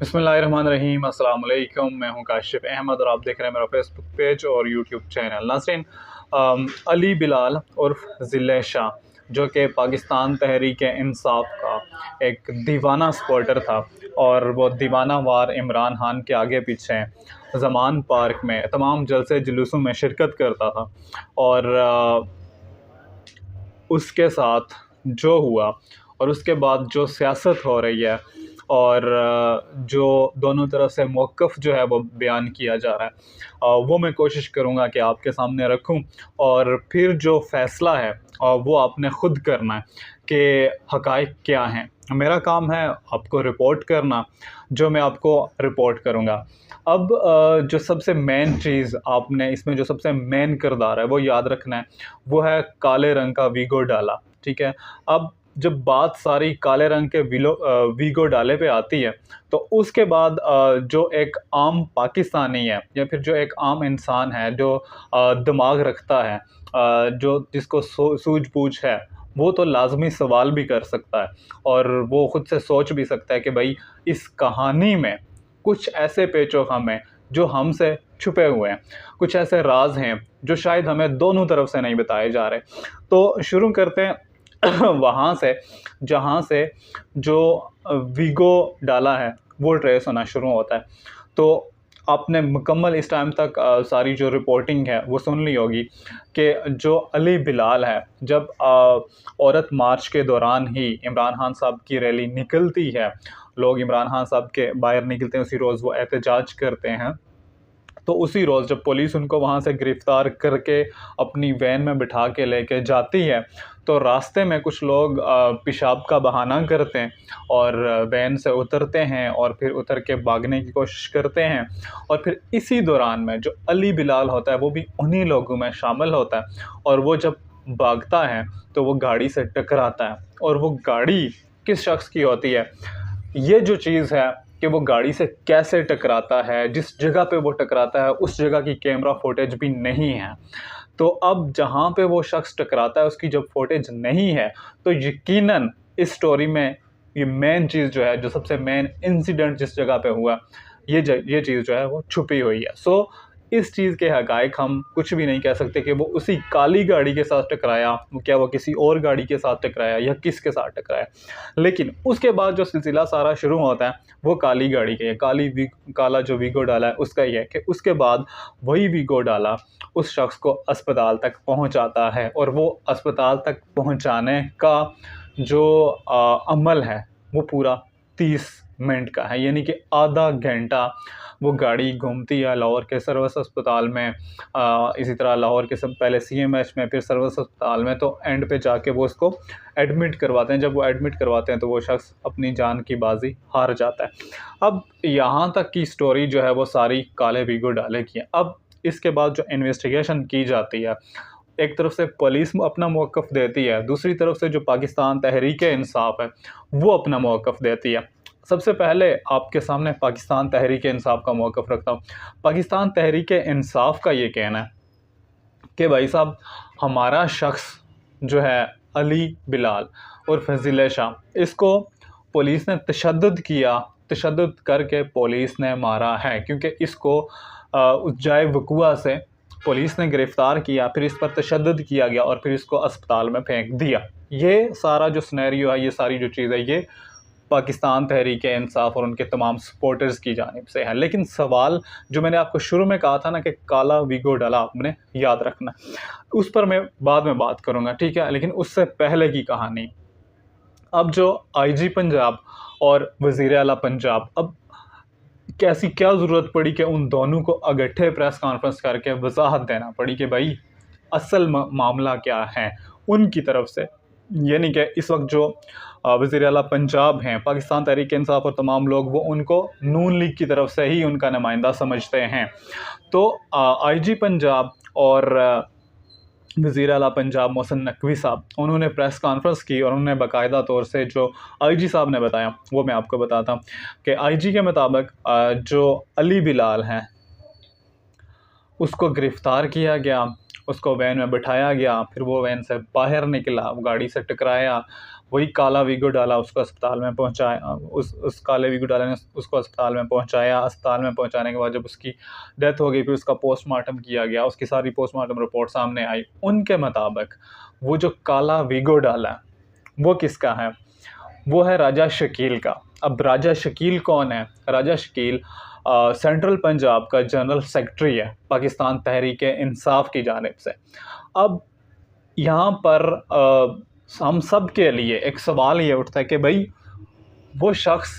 बिस्मिल्लाहिर्रहमानिर्रहीम अस्सलाम वालेकुम। मैं हूं काशिफ अहमद और आप देख रहे हैं मेरा फेसबुक पेज और यूट्यूब चैनल। नाज़रीन, अली बिलाल उर्फ ज़िले शाह जो कि पाकिस्तान तहरीक इंसाफ का एक दीवाना सपोर्टर था और वो दीवाना वार इमरान खान के आगे पीछे ज़मान पार्क में तमाम जलसे जुलूसों में शिरकत करता था। और उसके साथ जो हुआ और उसके बाद जो सियासत हो रही है और जो दोनों तरफ से मौक़िफ़ जो है वो बयान किया जा रहा है, वो मैं कोशिश करूँगा कि आपके सामने रखूँ और फिर जो फ़ैसला है वो आपने ख़ुद करना है कि हक़ाइक़ क्या हैं। मेरा काम है आपको रिपोर्ट करना, जो मैं आपको रिपोर्ट करूँगा। अब जो सबसे मेन चीज़ आपने इसमें जो सबसे मेन किरदार है वो याद रखना है, वो है काले रंग का वीगो डाला, ठीक है। अब जब बात सारी काले रंग के वीगो डाले पे आती है, तो उसके बाद जो एक आम पाकिस्तानी है या फिर जो एक आम इंसान है जो दिमाग रखता है, जो जिसको सूझबूझ है, वो तो लाज़मी सवाल भी कर सकता है और वो ख़ुद से सोच भी सकता है कि भाई इस कहानी में कुछ ऐसे पेचो-खम हैं जो हमसे छुपे हुए हैं, कुछ ऐसे राज़ हैं जो शायद हमें दोनों तरफ से नहीं बताए जा रहे। तो शुरू करते हैं वहाँ से जहाँ से जो वीगो डाला है वो ट्रेस होना शुरू होता है। तो आपने मुकम्मल इस टाइम तक सारी जो रिपोर्टिंग है वो सुन ली होगी कि जो अली बिलाल है, जब औरत मार्च के दौरान ही इमरान खान साहब की रैली निकलती है, लोग इमरान खान साहब के बाहर निकलते हैं, उसी रोज़ वो एहतजाज करते हैं। तो उसी रोज़ जब पुलिस उनको वहाँ से गिरफ़्तार करके अपनी वैन में बिठा के लेके जाती है, तो रास्ते में कुछ लोग पेशाब का बहाना करते हैं और वैन से उतरते हैं और फिर उतर के भागने की कोशिश करते हैं। और फिर इसी दौरान में जो अली बिलाल होता है वो भी उन्हीं लोगों में शामिल होता है और वो जब भागता है तो वो गाड़ी से टकराता है। और वो गाड़ी किस शख्स की होती है, ये जो चीज़ है कि वो गाड़ी से कैसे टकराता है, जिस जगह पे वो टकराता है उस जगह की कैमरा फुटेज भी नहीं है। तो अब जहाँ पे वो शख्स टकराता है उसकी जब फुटेज नहीं है, तो यकीनन इस स्टोरी में ये मेन चीज़ जो है, जो सबसे मेन इंसिडेंट जिस जगह पे हुआ, ये चीज़ जो है वो छुपी हुई है। सो इस चीज़ के हक़ाइक़ हम कुछ भी नहीं कह सकते कि वो उसी काली गाड़ी के साथ टकराया, क्या वो किसी और गाड़ी के साथ टकराया या किसके साथ टकराया। लेकिन उसके बाद जो सिलसिला सारा शुरू होता है वो काली गाड़ी के काला जो वीगो डाला है उसका ही है कि उसके बाद वही वीगो डाला उस शख्स को अस्पताल तक पहुँचाता है और वो अस्पताल तक पहुँचाने का जो अमल है वो पूरा 30 मिनट का है, यानी कि आधा घंटा वो गाड़ी घूमती है लाहौर के सर्विस अस्पताल में, इसी तरह लाहौर के सब पहले सीएमएच में, फिर सर्विस अस्पताल में, तो एंड पे जाके वो उसको एडमिट करवाते हैं। जब वो एडमिट करवाते हैं तो वो शख्स अपनी जान की बाजी हार जाता है। अब यहाँ तक की स्टोरी जो है वो सारी काले वीगो डाले की है। अब इसके बाद जो इन्वेस्टिगेशन की जाती है, एक तरफ से पुलिस अपना मौक़िफ़ देती है, दूसरी तरफ से जो पाकिस्तान तहरीक इंसाफ है वो अपना मौक़िफ़ देती है। सबसे पहले आपके सामने पाकिस्तान तहरीक इंसाफ का मौक़िफ़ रखता हूँ। पाकिस्तान तहरीक इंसाफ का ये कहना है कि भाई साहब, हमारा शख्स जो है अली बिलाल उर्फ़ ज़िले शाह, इसको पुलिस ने तशद्दुद करके पुलिस ने मारा है, क्योंकि इसको उस जाए वक़ूआ से पुलिस ने गिरफ़्तार किया, फिर इस पर तशद्दुद किया गया और फिर इसको अस्पताल में फेंक दिया। ये सारा जो सिनेरियो है, ये सारी जो चीज़ है, ये पाकिस्तान तहरीक इंसाफ और उनके तमाम सपोर्टर्स की जानिब से है। लेकिन सवाल जो मैंने आपको शुरू में कहा था ना कि काला वीगो डाला आपने याद रखना, उस पर मैं बाद में बात करूँगा, ठीक है। लेकिन उससे पहले की कहानी, अब जो आईजी पंजाब और वज़ीर आला पंजाब, अब कैसी क्या ज़रूरत पड़ी कि उन दोनों को इकट्ठे प्रेस कॉन्फ्रेंस करके वज़ाहत देना पड़ी कि भाई असल मामला क्या है उनकी तरफ से। यानी कि इस वक्त जो वज़ीर आला पंजाब हैं, पाकिस्तान तहरीक इंसाफ और तमाम लोग वो उनको नून लीग की तरफ से ही उनका नुमाइंदा समझते हैं। तो आईजी पंजाब और वज़ीर आला पंजाब मोहसिन नकवी साहब, उन्होंने प्रेस कॉन्फ्रेंस की और उन्होंने बाकायदा तौर से जो आईजी साहब ने बताया वो मैं आपको बताता हूँ कि आईजी के मुताबिक जो अली बिलाल हैं उसको गिरफ़्तार किया गया, उसको वैन में बिठाया गया, फिर वो वैन से बाहर निकला, वो गाड़ी से टकराया, वही काला वीगो डाला उसको अस्पताल में पहुंचाया, उस काले वीगो डाला ने उसको अस्पताल में पहुंचाया। अस्पताल में पहुंचाने के बाद जब उसकी डेथ हो गई, फिर उसका पोस्टमार्टम किया गया, उसकी सारी पोस्टमार्टम रिपोर्ट सामने आई। उनके मुताबिक वो जो काला वीगो डाला है वो किसका है? वो है राजा शकील का। अब राजा शकील कौन है? राजा शकील सेंट्रल पंजाब का जनरल सेक्रेटरी है पाकिस्तान तहरीक इंसाफ की जानिब से। अब यहाँ पर हम सब के लिए एक सवाल ये उठता है कि भाई वो शख्स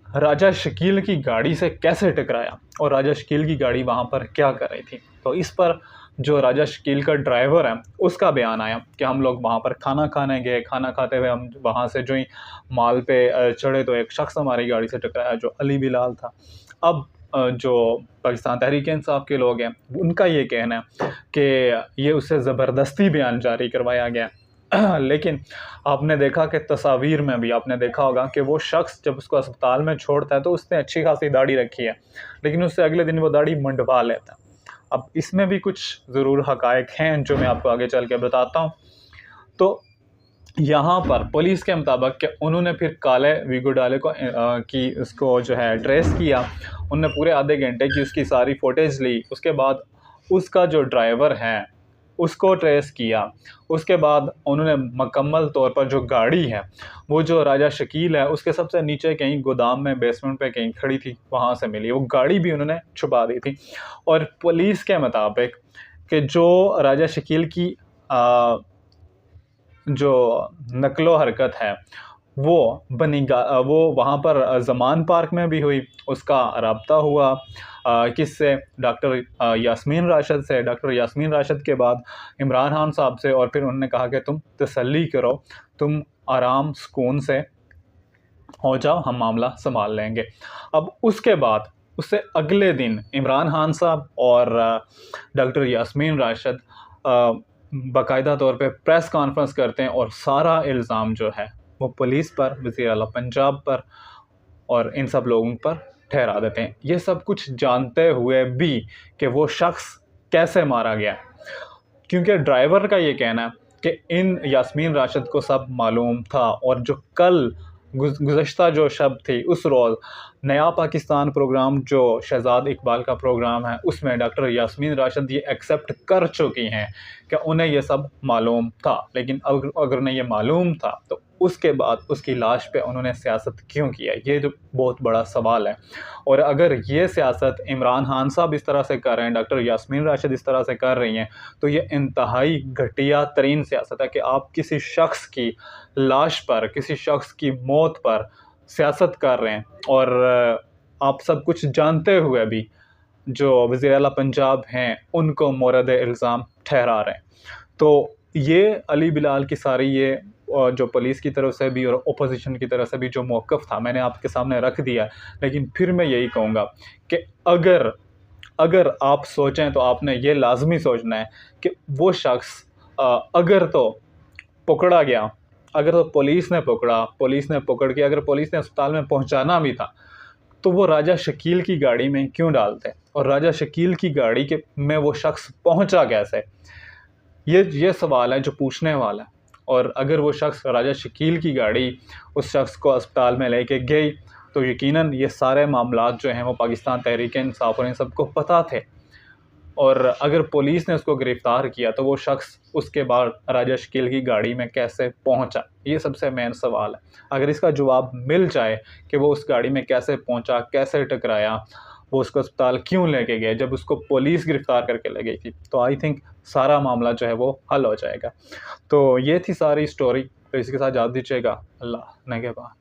राजा शकील की गाड़ी से कैसे टकराया और राजा शकील की गाड़ी वहाँ पर क्या कर रही थी? तो इस पर जो राजा शकील का ड्राइवर है उसका बयान आया कि हम लोग वहाँ पर खाना खाने गए, खाना खाते हुए हम वहाँ से जो ही माल पे चढ़े तो एक शख्स हमारी गाड़ी से टकराया जो अली बिलाल था। अब जो पाकिस्तान तहरीक इंसाफ के लोग हैं उनका ये कहना है कि ये उससे ज़बरदस्ती बयान जारी करवाया गया। लेकिन आपने देखा कि तस्वीर में भी आपने देखा होगा कि वो शख्स जब उसको अस्पताल में छोड़ता है तो उसने अच्छी खासी दाढ़ी रखी है, लेकिन उससे अगले दिन वो दाढ़ी मंडवा लेता है। अब इसमें भी कुछ ज़रूर हक़ाइक़ हैं जो मैं आपको आगे चल के बताता हूँ। तो यहाँ पर पुलिस के मुताबिक कि उन्होंने फिर काले वीगो डाले को की उसको जो है ट्रेस किया। उन्होंने पूरे आधे घंटे की उसकी सारी फुटेज ली। उसके बाद उसका जो ड्राइवर है उसको ट्रेस किया। उसके बाद उन्होंने मुकम्मल तौर पर जो गाड़ी है वो जो राजा शकील है उसके सबसे नीचे कहीं गोदाम में बेसमेंट पे कहीं खड़ी थी, वहाँ से मिली। वो गाड़ी भी उन्होंने छुपा दी थी। और पुलिस के मुताबिक कि जो राजा शकील की जो नकलो हरकत है वो वो वहाँ पर ज़मान पार्क में भी हुई। उसका रब्ता हुआ किससे? डॉक्टर यास्मीन राशिद से। डॉक्टर यास्मीन राशिद के बाद इमरान खान साहब से, और फिर उन्होंने कहा कि तुम तसल्ली करो, तुम आराम सुकून से हो जाओ, हम मामला संभाल लेंगे। अब उसके बाद उससे अगले दिन इमरान खान साहब और डॉक्टर यास्मीन राशिद बाकायदा तौर पे प्रेस कॉन्फ्रेंस करते हैं और सारा इल्ज़ाम जो है वो पुलिस पर, वज़ीर आला पंजाब पर और इन सब लोगों पर ठहरा देते हैं। ये सब कुछ जानते हुए भी कि वो शख्स कैसे मारा गया, क्योंकि ड्राइवर का ये कहना है कि इन यास्मीन राशिद को सब मालूम था। और जो कल गुज़श्ता जो शब थी उस रोज़ नया पाकिस्तान प्रोग्राम जो शहजाद इकबाल का प्रोग्राम है उसमें डॉक्टर यास्मीन राशिद ये एक्सेप्ट कर चुकी हैं कि उन्हें ये सब मालूम था। लेकिन अगर उन्हें ये मालूम था तो उसके बाद उसकी लाश पे उन्होंने सियासत क्यों किया? ये तो बहुत बड़ा सवाल है। और अगर ये सियासत इमरान खान साहब इस तरह से कर रहे हैं, डॉक्टर यास्मीन राशिद इस तरह से कर रही हैं, तो ये इंतहाई घटिया तरीन सियासत है कि आप किसी शख्स की लाश पर, किसी शख्स की मौत पर सियासत कर रहे हैं और आप सब कुछ जानते हुए भी जो वज़ीर आला पंजाब हैं उनको मोरद इल्ज़ाम ठहरा रहे हैं। तो ये अली बिलाल की सारी ये जो पुलिस की तरफ से भी और ओपोजिशन की तरफ से भी जो मौक़िफ़ था मैंने आपके सामने रख दिया। लेकिन फिर मैं यही कहूँगा कि अगर आप सोचें तो आपने ये लाज़मी सोचना है कि वो शख्स अगर तो पकड़ा गया, अगर तो पुलिस ने पकड़ के अगर पुलिस ने अस्पताल में पहुंचाना भी था तो वो राजा शकील की गाड़ी में क्यों डालते, और राजा शकील की गाड़ी के में वो शख्स पहुंचा कैसे? ये सवाल है जो पूछने वाला है। और अगर वो शख्स राजा शकील की गाड़ी उस शख्स को अस्पताल में लेके गई तो यकीनन ये सारे मामलात जो हैं वो पाकिस्तान तहरीक इंसाफ और इन सबको पता थे। और अगर पुलिस ने उसको गिरफ़्तार किया तो वो शख्स उसके बाद राजा शकील की गाड़ी में कैसे पहुंचा? ये सबसे मेन सवाल है। अगर इसका जवाब मिल जाए कि वो उस गाड़ी में कैसे पहुंचा, कैसे टकराया, वो उसको अस्पताल क्यों लेके गए जब उसको पुलिस गिरफ़्तार करके ले गई थी, तो आई थिंक सारा मामला जो है वो हल हो जाएगा। तो ये थी सारी स्टोरी। तो इसके साथ इजाज़त दीजिएगा। अल्लाह नेगहबान।